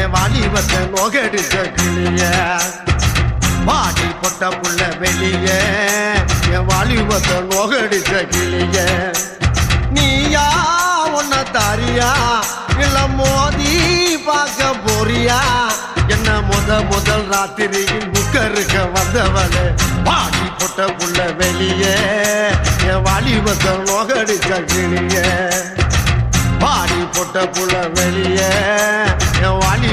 என் வாலிபத்தை நோகடிச்ச கிளிய பாடி பொட்ட புள்ள வெளிய என் வாலிபத்தை நோகடிச்ச கிளிய நீயா உன்ன தாரியா இல்ல மோதி பார்க்க போறியா என்ன முதல் ராத்திரியில் புக்கருக்க வந்தவளே பாடி பொட்ட புள்ள வெளிய என் வாலிபத்தை நோகடிச்ச கிளிய பாடி பொட்ட புள்ள வெளிய என் வாலி